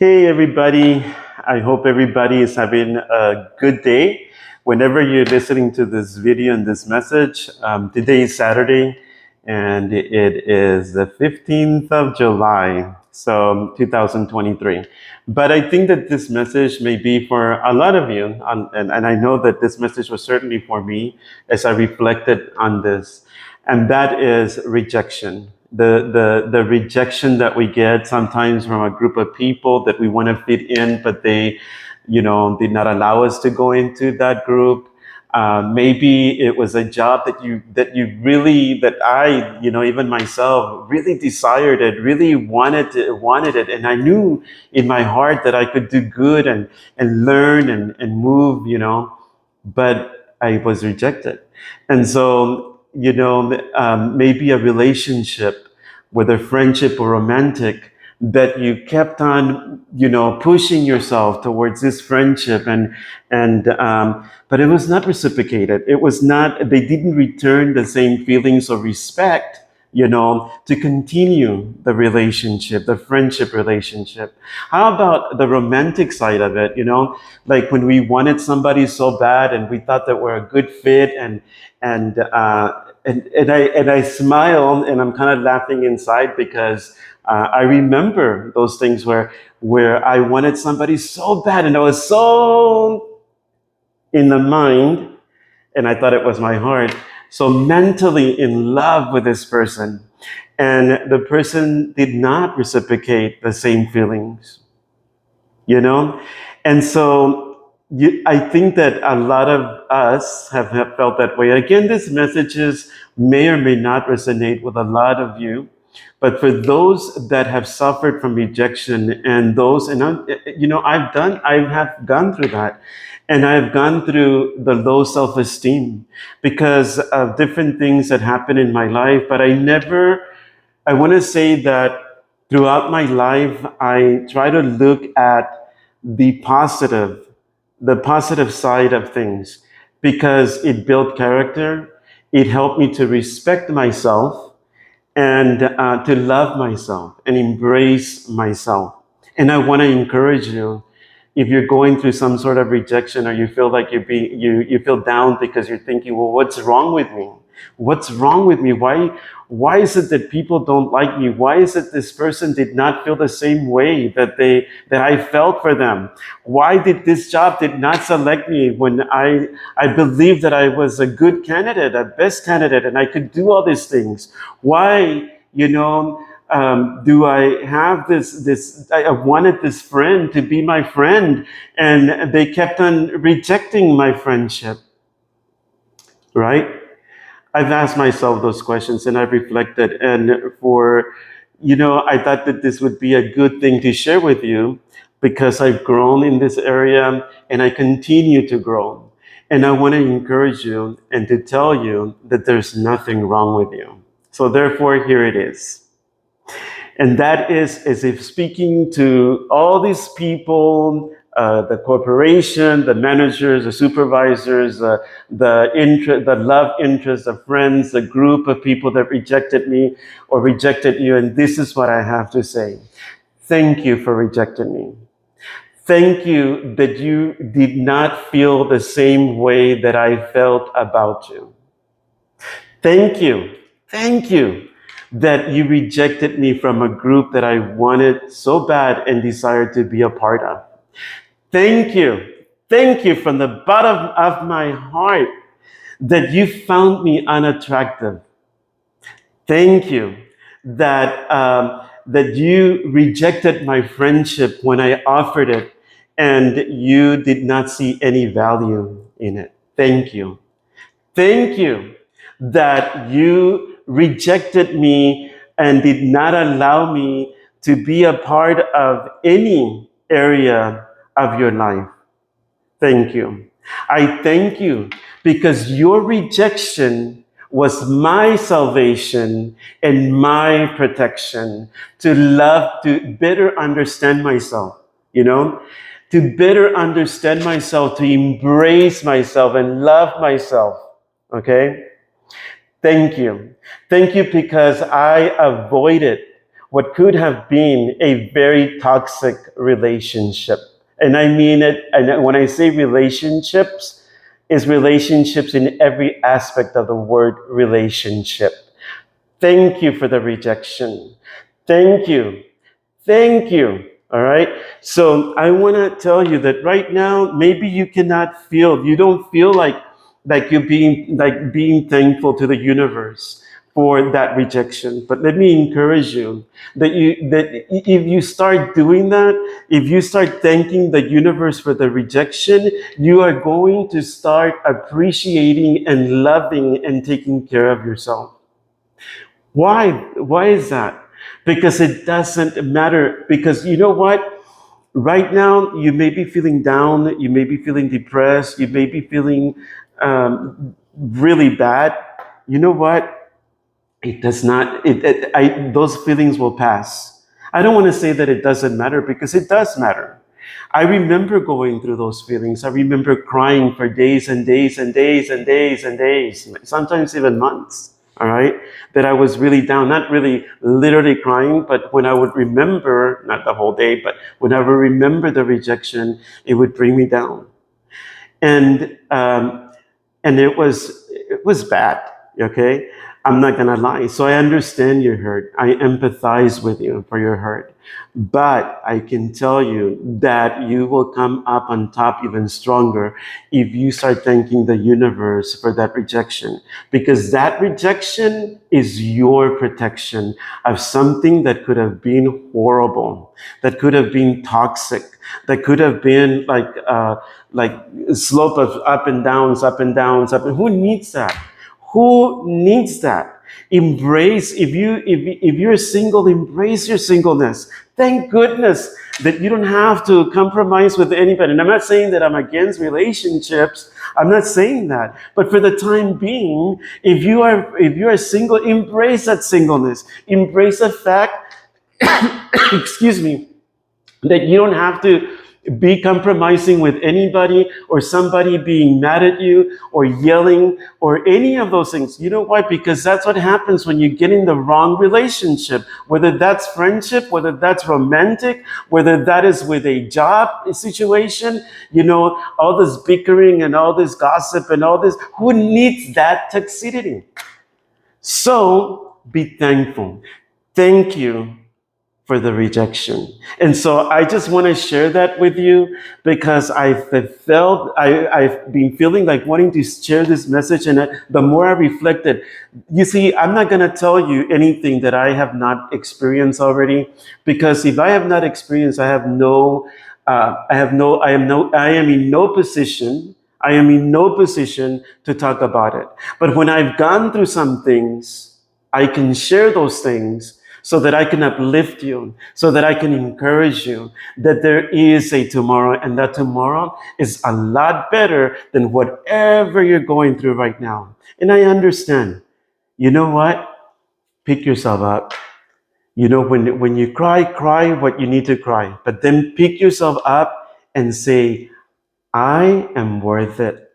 Hey, everybody. I hope everybody is having a good day. Whenever you're listening to this video and this message, today is Saturday and it is the 15th of July, so 2023. But I think that this message may be for a lot of you, and I know that this message was certainly for me as I reflected on this, and that is rejection. The rejection that we get sometimes from a group of people that we want to fit in, but they, did not allow us to go into that group. Maybe it was a job that you really that I even myself really desired it, really wanted it, and I knew in my heart that I could do good and learn and move, but I was rejected. And so, maybe a relationship, whether friendship or romantic, that you kept on, pushing yourself towards this friendship, but it was not reciprocated. It was not. They didn't return the same feelings of respect, to continue the relationship, the friendship relationship. How about the romantic side of it? Like when we wanted somebody so bad and we thought that we're a good fit, and I smile and I'm kind of laughing inside because I remember those things where I wanted somebody so bad and I was so in the mind, and I thought it was my heart, so mentally in love with this person, and the person did not reciprocate the same feelings, you know? And so I think that a lot of us have felt that way. Again, these messages may or may not resonate with a lot of you, but for those that have suffered from rejection and those, and I have gone through that. And I've gone through the low self-esteem because of different things that happened in my life, but I want to say that throughout my life, I try to look at the positive, the positive side of things, because it built character. It helped me to respect myself and to love myself and embrace myself. And I want to encourage you, if you're going through some sort of rejection or you feel like you feel down because you're thinking, well, what's wrong with me? What's wrong with me? Why is it that people don't like me? Why is it this person did not feel the same way that I felt for them? Why did this job did not select me when I believed that I was a good candidate, a best candidate, and I could do all these things? Why, do I have this? I wanted this friend to be my friend, and they kept on rejecting my friendship, right? I've asked myself those questions and I've reflected. And I thought that this would be a good thing to share with you because I've grown in this area and I continue to grow. And I want to encourage you and to tell you that there's nothing wrong with you. So therefore, here it is. And that is as if speaking to all these people, the corporation, the managers, the supervisors, the love interest, the friends, the group of people that rejected me or rejected you. And this is what I have to say. Thank you for rejecting me. Thank you that you did not feel the same way that I felt about you. Thank you. Thank you that you rejected me from a group that I wanted so bad and desired to be a part of. Thank you. Thank you from the bottom of my heart that you found me unattractive. Thank you that you rejected my friendship when I offered it and you did not see any value in it. Thank you. Thank you that you rejected me and did not allow me to be a part of any area of your life. Thank you. I thank you because your rejection was my salvation and my protection to better understand myself, to better understand myself, to embrace myself and love myself. Okay? Thank you. Thank you because I avoided what could have been a very toxic relationship. And I mean it, and when I say relationships, is relationships in every aspect of the word relationship. Thank you for the rejection. Thank you. Thank you. All right. So I want to tell you that right now, maybe you cannot feel, you don't feel like you're being thankful to the universe for that rejection. But let me encourage you that if you start doing that, if you start thanking the universe for the rejection, you are going to start appreciating and loving and taking care of yourself. Why? Why is that? Because it doesn't matter. Because you know what? Right now, you may be feeling down, you may be feeling depressed, you may be feeling really bad. You know what? It does not, those feelings will pass. I don't want to say that it doesn't matter because it does matter. I remember going through those feelings. I remember crying for days and days and days and days and days, sometimes even months. All right, that I was really down, not really literally crying, but when I would remember, not the whole day, but when I would remember the rejection, it would bring me down. And it was bad. Okay, I'm not gonna lie. So I understand your hurt. I empathize with you for your hurt, but I can tell you that you will come up on top even stronger if you start thanking the universe for that rejection, because that rejection is your protection of something that could have been horrible, that could have been toxic, that could have been like slope of up and downs, up and downs, up. And who needs that? Who needs that? Embrace, if you're single, embrace your singleness. Thank goodness that you don't have to compromise with anybody. And I'm not saying that I'm against relationships. I'm not saying that. But for the time being, if you are single, embrace that singleness. Embrace the fact, excuse me, that you don't have to be compromising with anybody or somebody being mad at you or yelling or any of those things. You know why? Because that's what happens when you get in the wrong relationship, whether that's friendship, whether that's romantic, whether that is with a job situation, all this bickering and all this gossip and all this. Who needs that toxicity? So be thankful. Thank you for the rejection. And so I just want to share that with you because I've been feeling like wanting to share this message. And the more I reflected, you see, I'm not going to tell you anything that I have not experienced already, because if I have not experienced, I am in no position. I am in no position to talk about it. But when I've gone through some things, I can share those things so that I can uplift you, so that I can encourage you that there is a tomorrow, and that tomorrow is a lot better than whatever you're going through right now. And I understand. You know what? Pick yourself up. When you cry, cry what you need to cry, but then pick yourself up and say, I am worth it.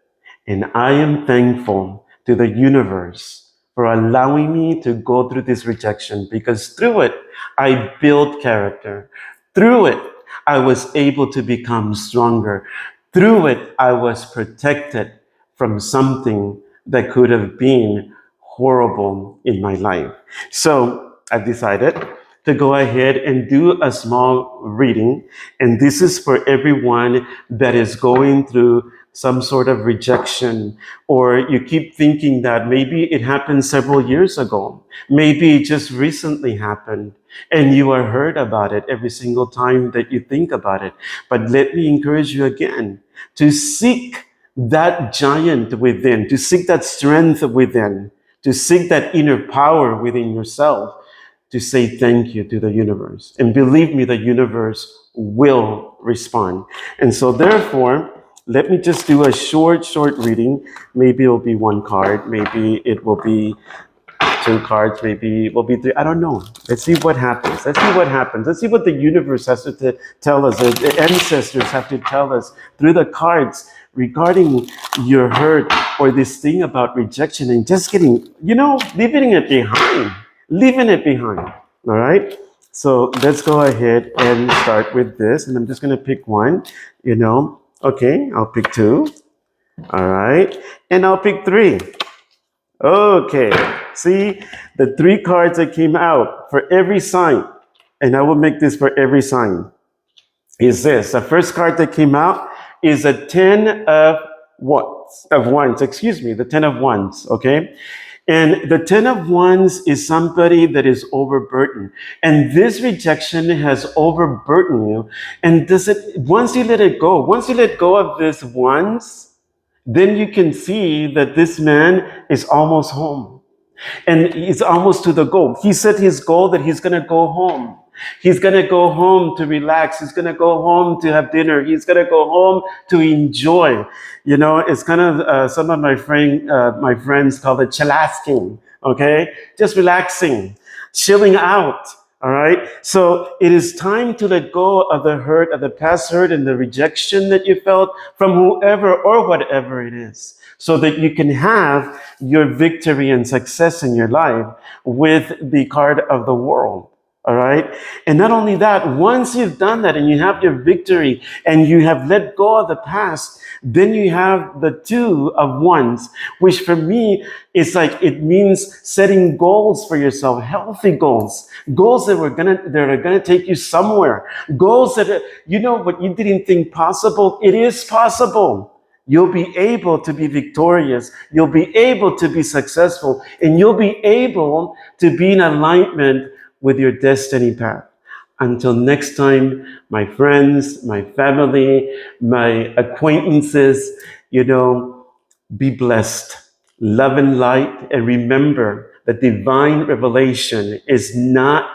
And I am thankful to the universe for allowing me to go through this rejection, because through it, I built character. Through it, I was able to become stronger. Through it, I was protected from something that could have been horrible in my life. So I decided to go ahead and do a small reading. And this is for everyone that is going through some sort of rejection, or you keep thinking that maybe it happened several years ago, maybe it just recently happened, and you are hurt about it every single time that you think about it. But let me encourage you again to seek that giant within, to seek that strength within, to seek that inner power within yourself, to say thank you to the universe. And believe me, the universe will respond. And so therefore, let me just do a short reading. Maybe it'll be one card. Maybe it will be two cards. Maybe it will be three. I don't know. Let's see what happens. Let's see what happens. Let's see what the universe has to tell us, or the ancestors have to tell us through the cards regarding your hurt, or this thing about rejection, and just leaving it behind. Leaving it behind. All right? So let's go ahead and start with this. And I'm just going to pick one, you know. Okay, I'll pick two. All right. And I'll pick three. Okay. See, the three cards that came out for every sign, and I will make this for every sign, is this. The first card that came out is a 10 of wands, excuse me, the 10 of wands, okay? And the 10 of wands is somebody that is overburdened. And this rejection has overburdened you. And does it, once you let it go, once you let go of this wands, then you can see that this man is almost home. And he's almost to the goal. He set his goal that he's going to go home. He's going to go home to relax. He's going to go home to have dinner. He's going to go home to enjoy. You know, it's kind of some of my friends call it chilasking. Okay, just relaxing, chilling out. All right. So it is time to let go of the hurt, of the past hurt, and the rejection that you felt from whoever or whatever it is, so that you can have your victory and success in your life with the card of the world. All right. And not only that, once you've done that and you have your victory and you have let go of the past, then you have the two of wands, which for me is like, it means setting goals for yourself, healthy goals, goals that are gonna take you somewhere, goals that you know what you didn't think possible. It is possible. You'll be able to be victorious. You'll be able to be successful, and you'll be able to be in alignment with your destiny path. Until next time, my friends, my family, my acquaintances, you know, be blessed. Love and light, and remember that divine revelation is not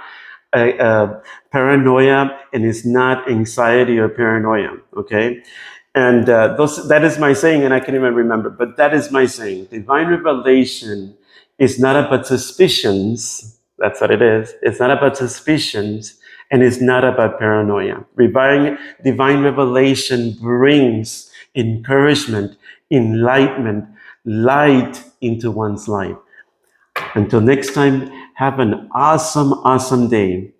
a paranoia and is not anxiety or paranoia, okay? And that is my saying, and I can't even remember, but that is my saying. Divine revelation is not about suspicions. That's what it is. It's not about suspicions, and it's not about paranoia. Divine revelation brings encouragement, enlightenment, light into one's life. Until next time, have an awesome, awesome day.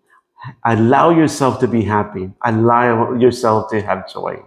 Allow yourself to be happy. Allow yourself to have joy.